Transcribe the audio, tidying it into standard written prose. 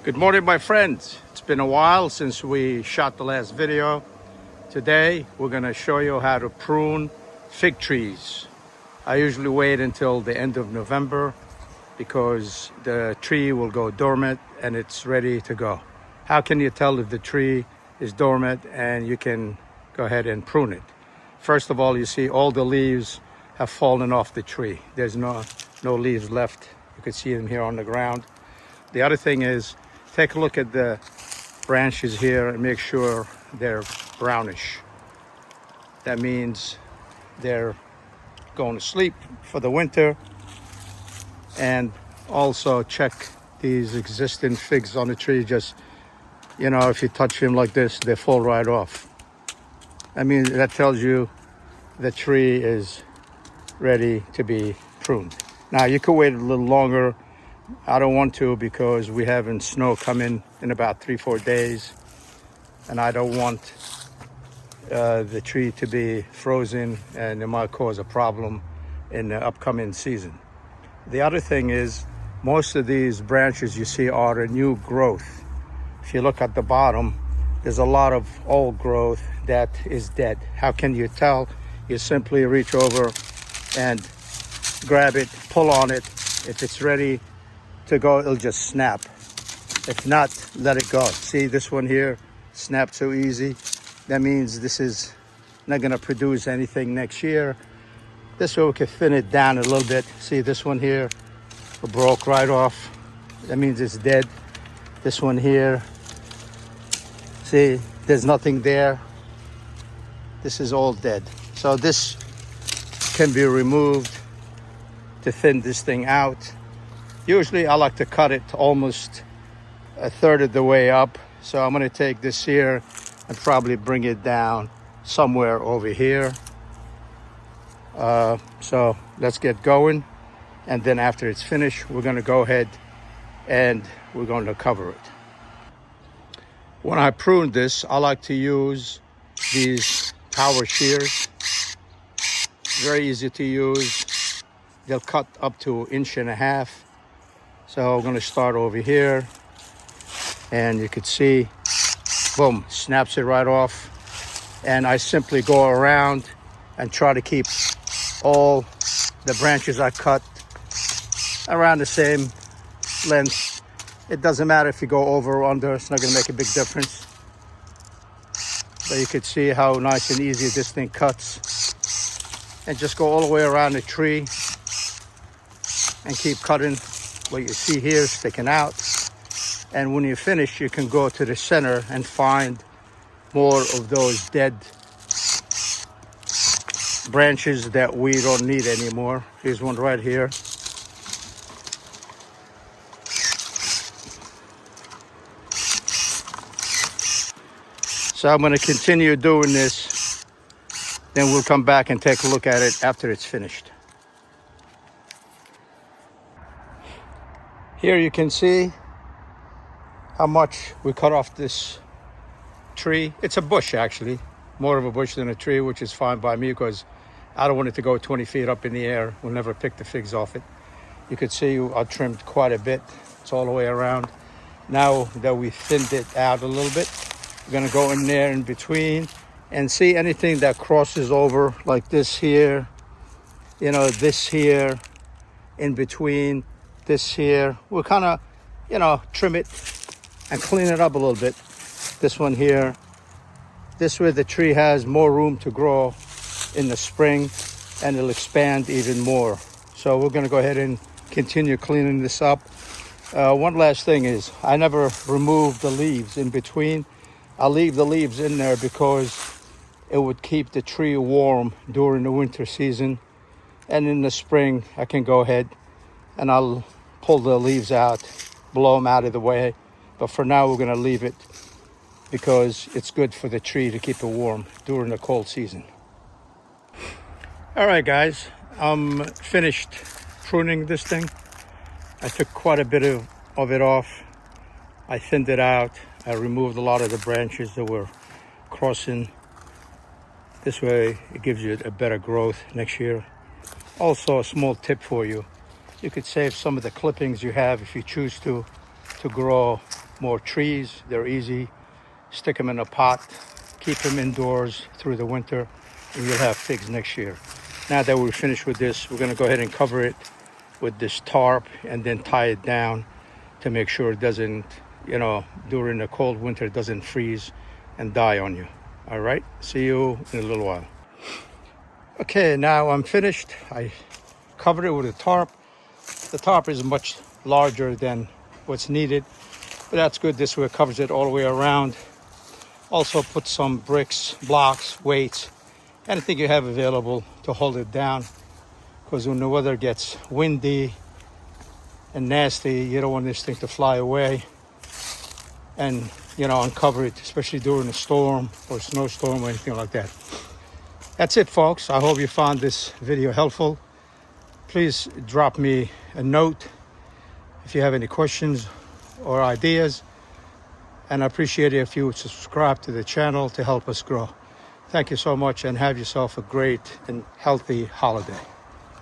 Good morning, my friends. It's been a while since we shot the last video. Today, we're going to show you how to prune fig trees. I usually wait until the end of November because the tree will go dormant and it's ready to go. How can you tell if the tree is dormant and you can go ahead and prune it? First of all, you see all the leaves have fallen off the tree. There's no leaves left. You can see them here on the ground. The other thing is, take a look at the branches here and make sure they're brownish. That means they're going to sleep for the winter. And also check these existing figs on the tree. Just, if you touch them like this, they fall right off. I mean, that tells you the tree is ready to be pruned. Now, you could wait a little longer. I don't want to because we having snow coming in about 3-4 days, and I don't want the tree to be frozen, and it might cause a problem in the upcoming season. The other thing is, most of these branches you see are a new growth. If you look at the bottom, there's a lot of old growth that is dead. How can you tell? You simply reach over and grab it, pull on it. If it's ready to go, it'll just snap. If not, let it go. See this one here, snapped so easy. That means this is not going to produce anything next year. This way we can thin it down a little bit. See this one here, it broke right off. That means it's dead. This one here, see, there's nothing there. This is all dead. So this can be removed to thin this thing out. Usually I like to cut it almost a third of the way up. So I'm going to take this here and probably bring it down somewhere over here. So let's get going. And then after it's finished, we're going to go ahead and we're going to cover it. When I prune this, I like to use these power shears. Very easy to use. They'll cut up to 1.5 inches. So I'm going to start over here, and you could see, boom, snaps it right off. And I simply go around and try to keep all the branches I cut around the same length. It doesn't matter if you go over or under, it's not going to make a big difference. But you could see how nice and easy this thing cuts. And just go all the way around the tree and keep cutting. What you see here is sticking out. And when you finish, you can go to the center and find more of those dead branches that we don't need anymore. Here's one right here. So I'm going to continue doing this. Then we'll come back and take a look at it after it's finished. Here you can see how much we cut off this tree. It's a bush, actually, more of a bush than a tree, which is fine by me because I don't want it to go 20 feet up in the air. We'll never pick the figs off it. You could see I trimmed quite a bit. It's all the way around. Now that we thinned it out a little bit, we're going to go in there in between and see anything that crosses over, like this here, this here, in between, this here. We'll kind of, trim it and clean it up a little bit. This one here. This way the tree has more room to grow in the spring and it'll expand even more. So we're going to go ahead and continue cleaning this up. One last thing is, I never remove the leaves in between. I'll leave the leaves in there because it would keep the tree warm during the winter season. And in the spring, I can go ahead and I'll pull the leaves out, blow them out of the way. But for now, we're going to leave it because it's good for the tree to keep it warm during the cold season. All right, guys, I'm finished pruning this thing. I took quite a bit of it off. I thinned it out. I removed a lot of the branches that were crossing. This way, it gives you a better growth next year. Also, a small tip for you. You could save some of the clippings you have if you choose to grow more trees. They're easy. Stick them in a pot, keep them indoors through the winter, and you'll have figs next year. Now that we're finished with this, we're going to go ahead and cover it with this tarp and then tie it down to make sure it doesn't, during the cold winter, it doesn't freeze and die on you. All right, see you in a little while. Okay, now I'm finished. I covered it with a tarp. The tarp is much larger than what's needed, but that's good. This way it covers it all the way around. Also put some bricks, blocks, weights, anything you have available to hold it down, because when the weather gets windy and nasty, you don't want this thing to fly away and uncover it, especially during a storm or snowstorm or anything like that. That's it, folks. I hope you found this video helpful. Please drop me a note if you have any questions or ideas, and I appreciate it if you would subscribe to the channel to help us grow. Thank you so much, and have yourself a great and healthy holiday.